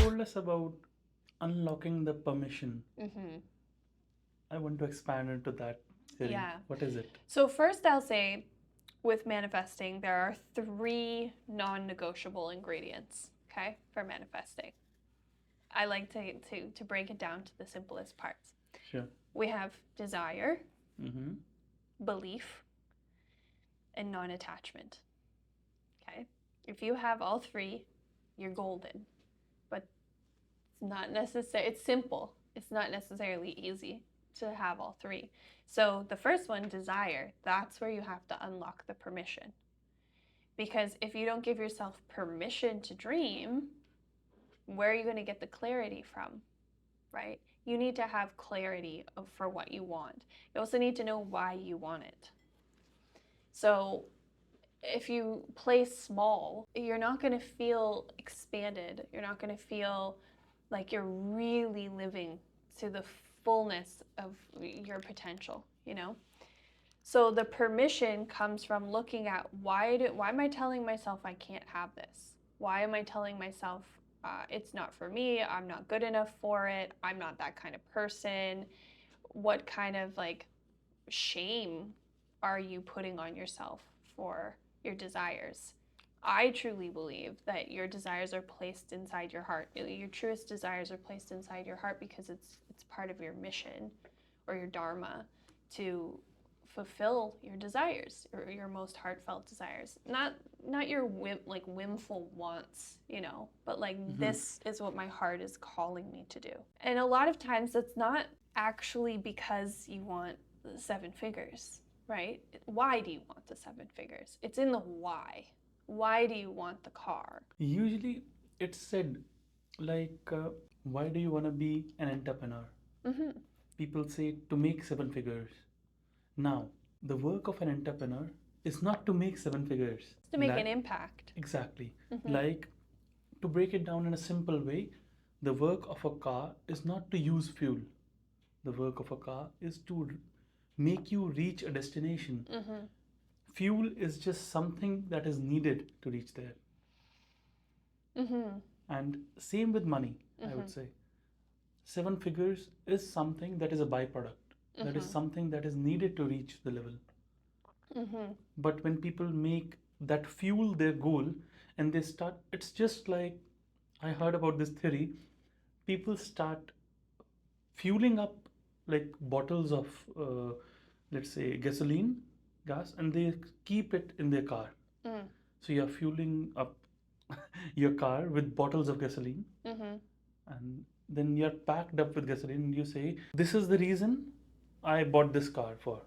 told us about unlocking the permission. I want to expand into that theory. Yeah. What is it? So first I'll say with manifesting, there are 3 non-negotiable ingredients, okay, for manifesting. I like to break it down to the simplest parts. Sure. We have desire, Mm-hmm. belief, and non-attachment. Okay? If you have all 3, you're golden. But it's not necessary. It's simple. It's not necessarily easy to have all 3. So the first one, desire, that's where you have to unlock the permission. Because if you don't give yourself permission to dream, where are you going to get the clarity from, right? You need to have clarity for what you want. You also need to know why you want it. So if you play small, you're not going to feel expanded. You're not going to feel like you're really living to the fullness of your potential, you know? So the permission comes from looking at why am I telling myself I can't have this? Why am I telling myself it's not for me, I'm not good enough for it, I'm not that kind of person? What kind of like shame are you putting on yourself for your desires? I truly believe that your desires are placed inside your heart. Your truest desires are placed inside your heart because it's part of your mission or your dharma to fulfill your desires or your most heartfelt desires. Not your whimful wants, you know, but like this is what my heart is calling me to do. And a lot of times it's not actually because you want 7 figures, right? Why do you want the 7 figures? It's in the why. Why do you want the car? Usually it's said like, why do you want to be an entrepreneur? People say to make 7 figures. Now, the work of an entrepreneur is not to make 7 figures. It's to make an impact. Exactly. Like, to break it down in a simple way, the work of a car is not to use fuel. The work of a car is to make you reach a destination. Fuel is just something that is needed to reach there. And same with money, I would say. 7 figures is something that is a byproduct. That is something that is needed to reach the level. But when people make that fuel their goal and they start, it's just like, I heard about this theory, people start fueling up like bottles of, let's say, gas, and they keep it in their car. So you're fueling up your car with bottles of gasoline, and then you're packed up with gasoline, and you say, this is the reason I bought this car for.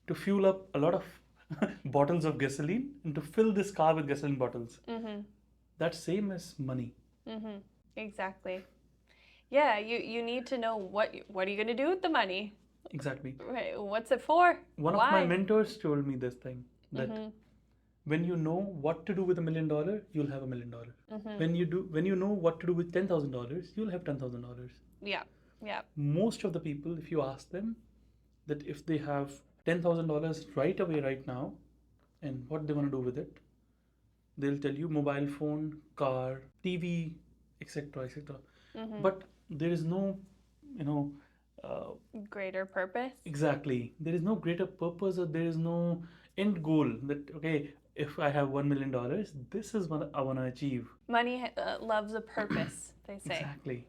To fuel up a lot of bottles of gasoline and to fill this car with gasoline bottles. That's same as money. Exactly. Yeah, you need to know what are you going to do with the money? Exactly. Right. What's it for? One Why? of my mentors told me this thing, that when you know what to do with $1 million, you'll have $1 million. When you know what to do with $10,000, you'll have $10,000. Yeah. Yeah. Most of the people, if you ask them that if they have $10,000 right away right now and what they want to do with it, they'll tell you mobile phone, car, TV, etc., etc. But there is no, greater purpose. Exactly. There is no greater purpose, or there is no end goal that, okay, if I have $1 million, this is what I want to achieve. Money loves a purpose, they say. Exactly.